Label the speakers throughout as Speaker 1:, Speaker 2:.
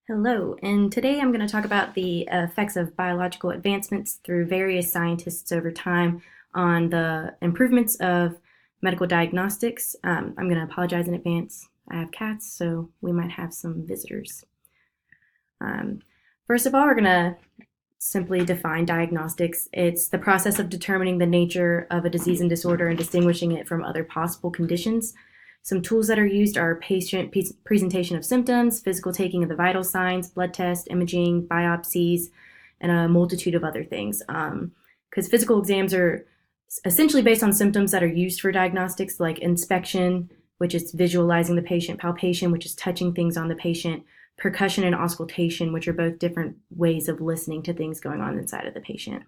Speaker 1: Hello, and today I'm going to talk about the effects of biological advancements through various scientists over time on the improvements of medical diagnostics. I'm going to apologize in advance. I have cats, so we might have some visitors. Um, First of all, we're going to simply define diagnostics. It's the process of determining the nature of a disease and disorder and distinguishing it from other possible conditions. Some tools that are used are patient presentation of symptoms, physical taking of the vital signs, blood tests, imaging, biopsies, and a multitude of other things. Because physical exams are essentially based on symptoms that are used for diagnostics, like inspection, which is visualizing the patient, palpation, which is touching things on the patient, percussion and auscultation, which are both different ways of listening to things going on inside of the patient.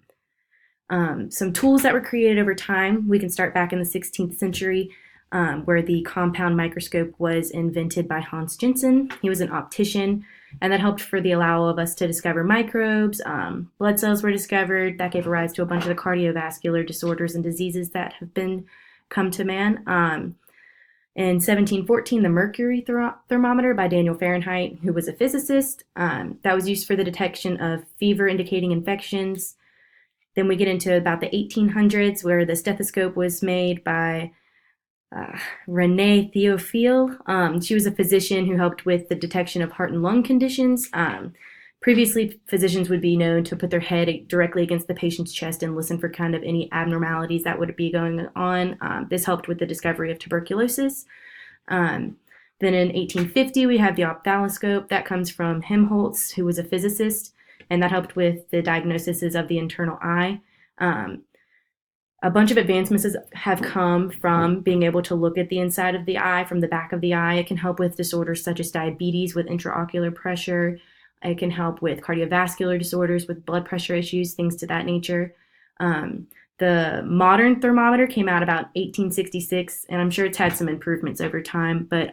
Speaker 1: Some tools that were created over time, we can start back in the 16th century, where the compound microscope was invented by Hans Jensen. He was an optician, and that helped for the allow of us to discover microbes. Blood cells were discovered. That gave rise to a bunch of the cardiovascular disorders and diseases that have been come to man. In 1714, the mercury thermometer by Daniel Fahrenheit, who was a physicist, that was used for the detection of fever indicating infections. Then we get into about the 1800s, where the stethoscope was made by Renee Theophile. She was a physician who helped with the detection of heart and lung conditions. Previously, physicians would be known to put their head directly against the patient's chest and listen for kind of any abnormalities that would be going on. This helped with the discovery of tuberculosis. Then in 1850, we have the ophthalmoscope. That comes from Helmholtz, who was a physicist, and that helped with the diagnosis of the internal eye. A bunch of advancements have come from being able to look at the inside of the eye from the back of the eye. It can help with disorders such as diabetes with intraocular pressure. It can help with cardiovascular disorders with blood pressure issues, things to that nature. The modern thermometer came out about 1866, and I'm sure it's had some improvements over time, but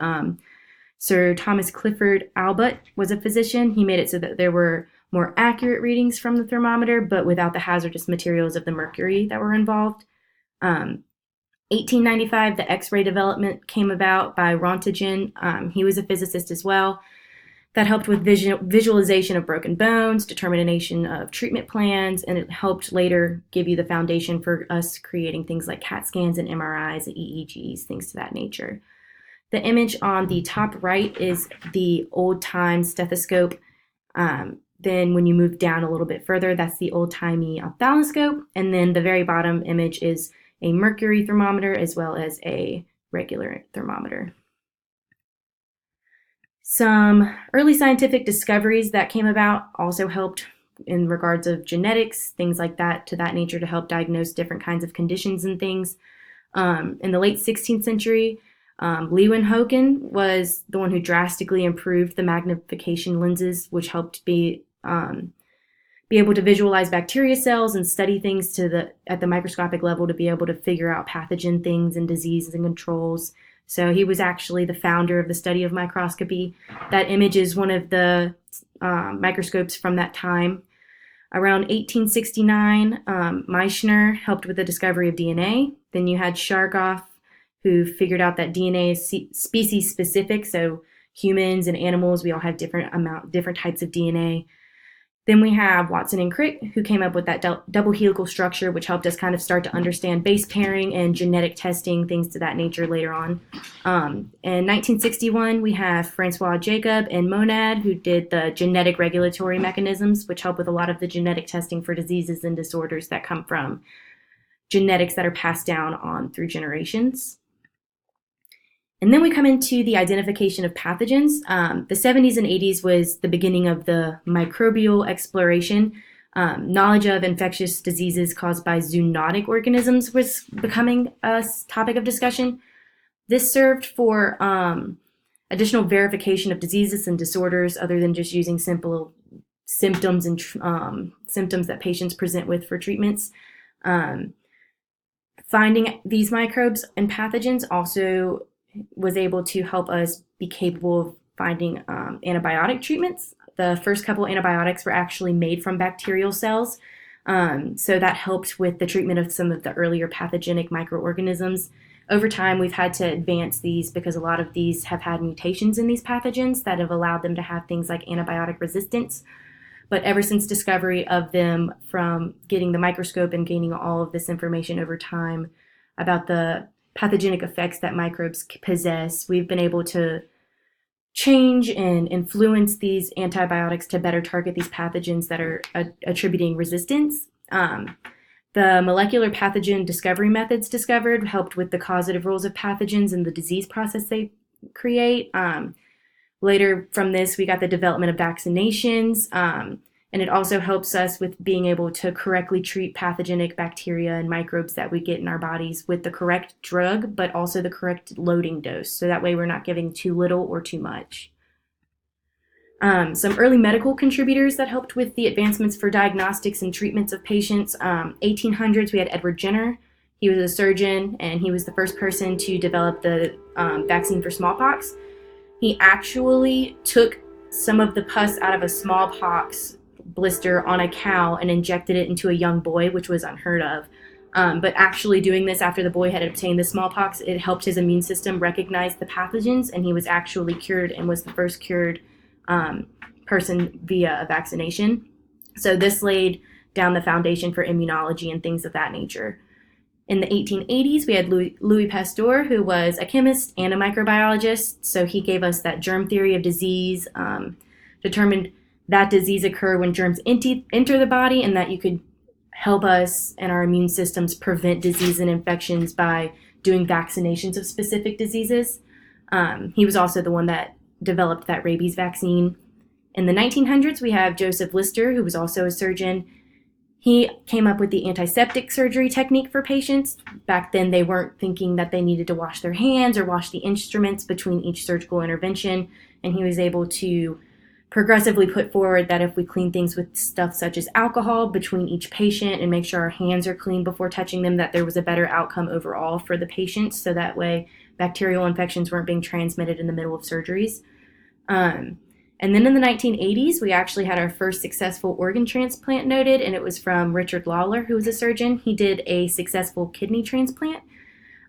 Speaker 1: Sir Thomas Clifford Allbutt was a physician. He made it so that there were more accurate readings from the thermometer, but without the hazardous materials of the mercury that were involved. 1895, the X-ray development came about by Rontgen. He was a physicist as well. That helped with visualization of broken bones, determination of treatment plans, and it helped later give you the foundation for us creating things like CAT scans and MRIs, EEGs, things to that nature. The image on the top right is the old-time stethoscope. Then when you move down a little bit further, that's the old-timey ophthalmoscope. And then the very bottom image is a mercury thermometer as well as a regular thermometer. Some early scientific discoveries that came about also helped in regards of genetics, things like that, to that nature, to help diagnose different kinds of conditions and things. In the late 16th century, Leeuwenhoek was the one who drastically improved the magnification lenses, which helped be able to visualize bacteria cells and study things at the microscopic level to be able to figure out pathogen things and diseases and controls. So he was actually the founder of the study of microscopy. That image is one of the microscopes from that time. Around 1869, Meichner helped with the discovery of DNA. Then you had Chargaff, who figured out that DNA is species specific. So humans and animals, we all have different types of DNA. Then we have Watson and Crick, who came up with that double helical structure, which helped us kind of start to understand base pairing and genetic testing, things to that nature later on. In 1961, we have Francois Jacob and Monad, who did the genetic regulatory mechanisms, which help with a lot of the genetic testing for diseases and disorders that come from genetics that are passed down on through generations. And then we come into the identification of pathogens. The 70s and 80s was the beginning of the microbial exploration. Knowledge of infectious diseases caused by zoonotic organisms was becoming a topic of discussion. This served for additional verification of diseases and disorders other than just using simple symptoms and symptoms that patients present with for treatments. Finding these microbes and pathogens also was able to help us be capable of finding antibiotic treatments. The first couple antibiotics were actually made from bacterial cells, so that helped with the treatment of some of the earlier pathogenic microorganisms. over time, we've had to advance these because a lot of these have had mutations in these pathogens that have allowed them to have things like antibiotic resistance. But ever since discovery of them, from getting the microscope and gaining all of this information over time about the pathogenic effects that microbes possess, we've been able to change and influence these antibiotics to better target these pathogens that are attributing resistance. The molecular pathogen discovery methods discovered helped with the causative roles of pathogens and the disease process they create. Later from this, we got the development of vaccinations, and it also helps us with being able to correctly treat pathogenic bacteria and microbes that we get in our bodies with the correct drug, but also the correct loading dose. So that way we're not giving too little or too much. Some early medical contributors that helped with the advancements for diagnostics and treatments of patients. 1800s, we had Edward Jenner. He was a surgeon, and he was the first person to develop the vaccine for smallpox. He actually took some of the pus out of a smallpox blister on a cow and injected it into a young boy, which was unheard of. But actually doing this after the boy had obtained the smallpox, it helped his immune system recognize the pathogens, and he was actually cured and was the first cured person via a vaccination. So this laid down the foundation for immunology and things of that nature. In the 1880s, we had Louis Pasteur, who was a chemist and a microbiologist. So he gave us that germ theory of disease, determined that disease occur when germs enter the body, and that you could help us and our immune systems prevent disease and infections by doing vaccinations of specific diseases. He was also the one that developed that rabies vaccine. In the 1900s, we have Joseph Lister, who was also a surgeon. He came up with the antiseptic surgery technique for patients. Back then, they weren't thinking that they needed to wash their hands or wash the instruments between each surgical intervention, and he was able to progressively put forward that if we clean things with stuff such as alcohol between each patient and make sure our hands are clean before touching them, that there was a better outcome overall for the patients, so that way bacterial infections weren't being transmitted in the middle of surgeries. And then in the 1980s, we actually had our first successful organ transplant noted, and it was from Richard Lawler, who was a surgeon. He did a successful kidney transplant.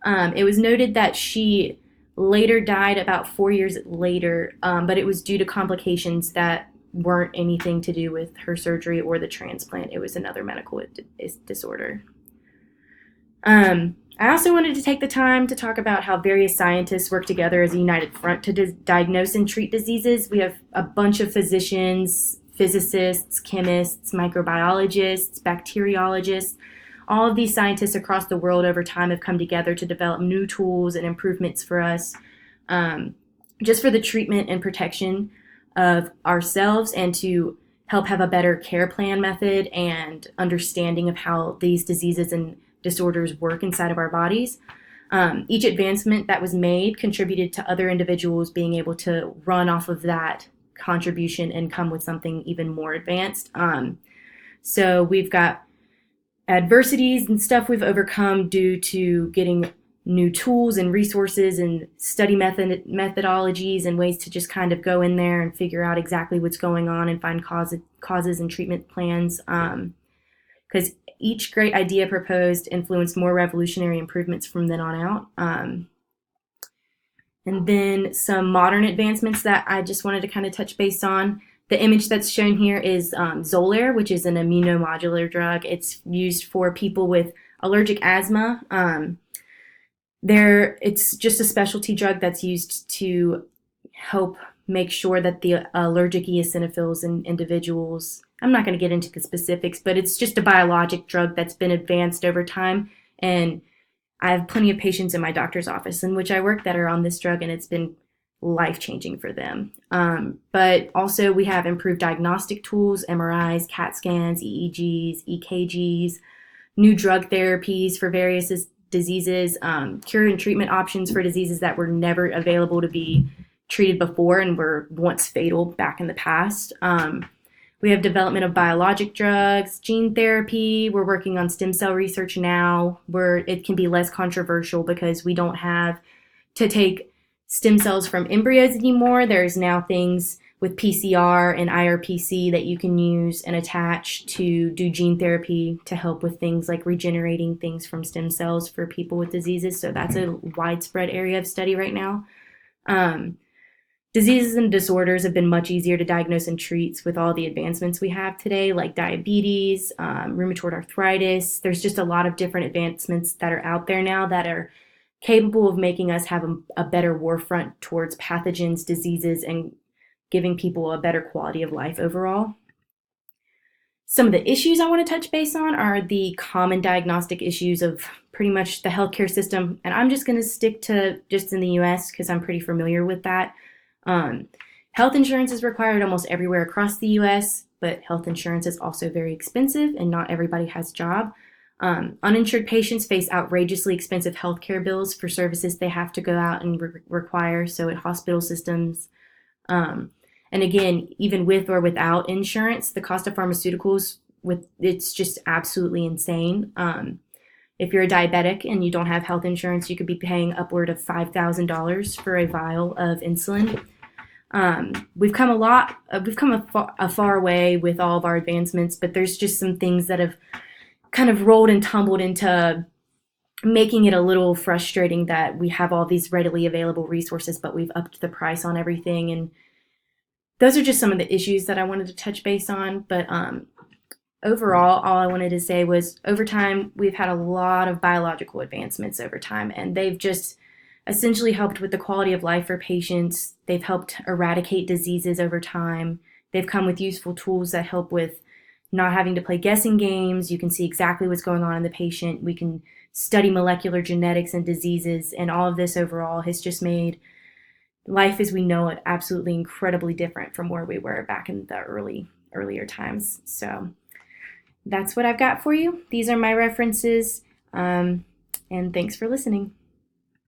Speaker 1: It was noted that she later died about 4 years later, but it was due to complications that weren't anything to do with her surgery or the transplant. It was another medical disorder. I also wanted to take the time to talk about how various scientists work together as a united front to diagnose and treat diseases. We have a bunch of physicians, physicists, chemists, microbiologists, bacteriologists. All of these scientists across the world over time have come together to develop new tools and improvements for us, just for the treatment and protection of ourselves, and to help have a better care plan method and understanding of how these diseases and disorders work inside of our bodies. Each advancement that was made contributed to other individuals being able to run off of that contribution and come with something even more advanced. So we've got adversities and stuff we've overcome due to getting new tools and resources and study methodologies and ways to just kind of go in there and figure out exactly what's going on and find causes and treatment plans. Because each great idea proposed influenced more revolutionary improvements from then on out. And then some modern advancements that I just wanted to kind of touch base on. The image that's shown here is Xolair, which is an immunomodulator drug. It's used for people with allergic asthma. It's just a specialty drug that's used to help make sure that the allergic eosinophils in individuals, I'm not going to get into the specifics, but it's just a biologic drug that's been advanced over time. And I have plenty of patients in my doctor's office in which I work that are on this drug, and it's been life-changing for them. But also we have improved diagnostic tools, MRIs, CAT scans, EEGs, EKGs, new drug therapies for various diseases, cure and treatment options for diseases that were never available to be treated before and were once fatal back in the past. We have development of biologic drugs, gene therapy. We're working on stem cell research now, where it can be less controversial because we don't have to take stem cells from embryos anymore. There's now things with PCR and IRPC that you can use and attach to do gene therapy to help with things like regenerating things from stem cells for people with diseases. So that's a widespread area of study right now. Um, Diseases and disorders have been much easier to diagnose and treat with all the advancements we have today, like diabetes, rheumatoid arthritis. There's just a lot of different advancements that are out there now that are capable of making us have a better war front towards pathogens, diseases, and giving people a better quality of life overall. Some of the issues I want to touch base on are the common diagnostic issues of pretty much the healthcare system. And I'm just going to stick to just in the US because I'm pretty familiar with that. Health insurance is required almost everywhere across the US, but health insurance is also very expensive and not everybody has a job. Uninsured patients face outrageously expensive healthcare bills for services they have to go out and require, so at hospital systems. And again, even with or without insurance, the cost of pharmaceuticals, it's just absolutely insane. If you're a diabetic and you don't have health insurance, you could be paying upward of $5,000 for a vial of insulin. We've come a far way with all of our advancements, but there's just some things that have kind of rolled and tumbled into making it a little frustrating that we have all these readily available resources, but we've upped the price on everything. And those are just some of the issues that I wanted to touch base on. But overall, all I wanted to say was over time, we've had a lot of biological advancements over time, and they've just essentially helped with the quality of life for patients. They've helped eradicate diseases over time. They've come with useful tools that help with not having to play guessing games. You can see exactly what's going on in the patient. We can study molecular genetics and diseases, and all of this overall has just made life as we know it absolutely incredibly different from where we were back in the earlier times. So that's what I've got for you. These are my references, and thanks for listening.